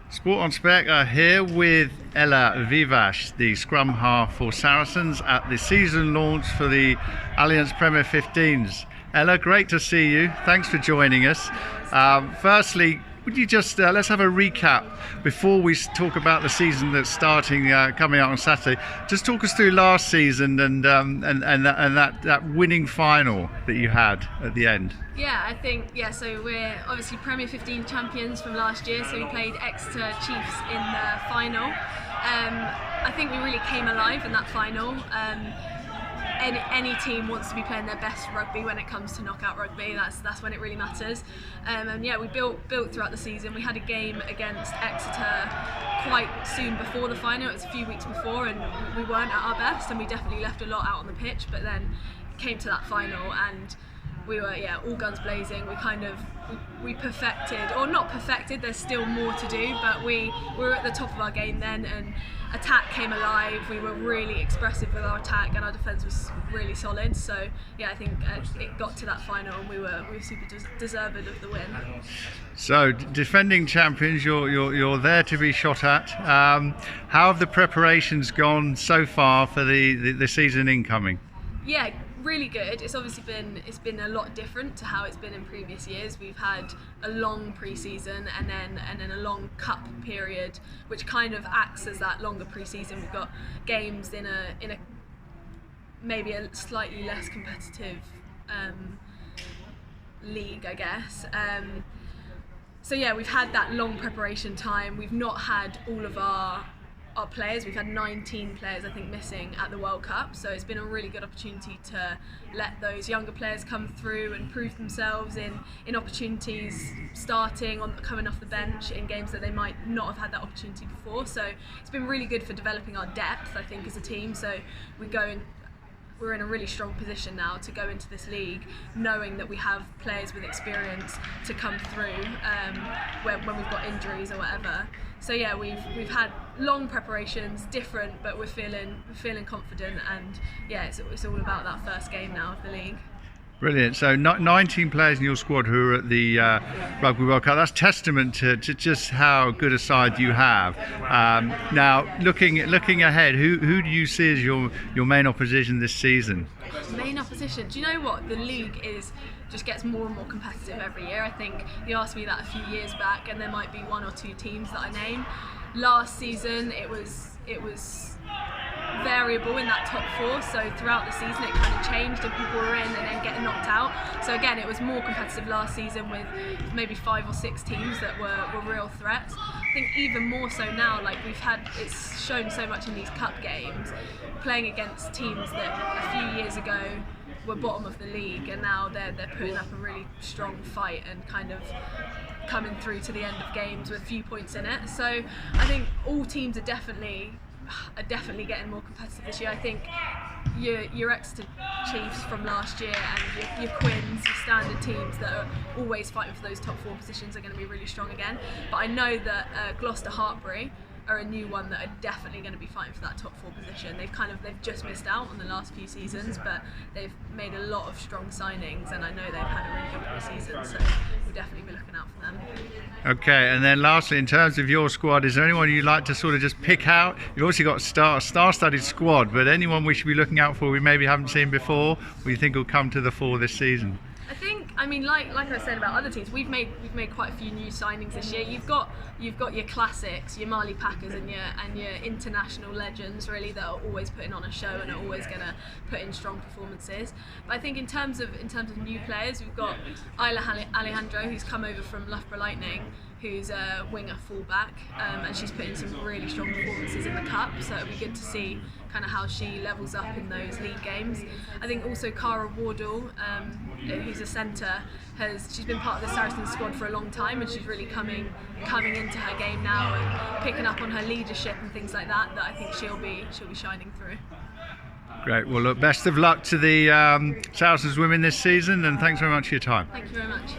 Sport on Spec are here with Ella Wyrwas, the scrum-half for Saracens at the season launch for the Allianz Premier 15s. Ella, great to see you. Thanks for joining us. Firstly, would you just let's have a recap before we talk about the season that's starting coming out on Saturday. Just talk us through last season and that winning final that you had at the end. Yeah, I think, so we're obviously Premier 15 champions from last year, so we played Exeter Chiefs in the final. I think we really came alive in that final. Any team wants to be playing their best rugby when it comes to knockout rugby. That's when it really matters. We built throughout the season. We had a game against Exeter quite soon before the final. It was a few weeks before, and we weren't at our best, and we definitely left a lot out on the pitch. But then came to that final, and we were all guns blazing. We perfected, or not perfected. There's still more to do, but we were at the top of our game then, and attack came alive. We were really expressive with our attack, and our defence was really solid. So I think it got to that final, and we were super deserved of the win. So defending champions, you're there to be shot at. How have the preparations gone so far for the season incoming? Yeah, really good. It's obviously been a lot different to how it's been in previous years. We've had a long pre-season and then a long cup period, which kind of acts as that longer pre-season. We've got games in a maybe a slightly less competitive league, I guess. We've had that long preparation time. We've not had all of our players. We've had 19 players, I think, missing at the World Cup, so it's been a really good opportunity to let those younger players come through and prove themselves in opportunities, coming off the bench in games that they might not have had that opportunity before. So it's been really good for developing our depth, I think, as a team. So we're in a really strong position now to go into this league knowing that we have players with experience to come through when we've got injuries or whatever. So we've had long preparations, different, but we're feeling confident, and it's all about that first game now of the league. Brilliant. So 19 players in your squad who are at the Rugby World Cup. That's testament to just how good a side you have. Now, looking ahead, who do you see as your main opposition this season? Main opposition? Do you know what? The league just gets more and more competitive every year. I think you asked me that a few years back, and there might be one or two teams that I name. Last season, it was variable in that top four, so throughout the season it kind of changed and people were in and then getting knocked out. So again, it was more competitive last season with maybe 5 or 6 teams that were real threats. I think even more so now, it's shown so much in these cup games, playing against teams that a few years ago were bottom of the league, and now they're putting up a really strong fight and kind of coming through to the end of games with a few points in it. So I think all teams are definitely getting more competitive this year. I think your Exeter Chiefs from last year and your Quins, your standard teams that are always fighting for those top 4 positions are going to be really strong again. But I know that Gloucester Hartpury are a new one that are definitely going to be fighting for that top 4 position. They've just missed out on the last few seasons, but they've made a lot of strong signings, and I know they've had a really good pre-season, so we'll definitely be looking out for them. Okay, and then lastly, in terms of your squad, is there anyone you'd like to sort of just pick out? You've obviously got a star-studded squad, but anyone we should be looking out for we maybe haven't seen before, or you think will come to the fore this season? Like I said about other teams, we've made quite a few new signings this year. You've got your classics, your Marley Packers, and your international legends, really, that are always putting on a show and are always going to put in strong performances. But I think in terms of new players, we've got Ella Alejandro, who's come over from Loughborough Lightning, who's a winger fullback, and she's put in some really strong performances in the cup, so it'll be good to see kind of how she levels up in those league games. I think also Cara Wardle, who's a centre, she's been part of the Saracens squad for a long time, and she's really coming into her game now and picking up on her leadership and things like that I think she'll be shining through. Great. Well, look, best of luck to the Saracens Women this season, and thanks very much for your time. Thank you very much.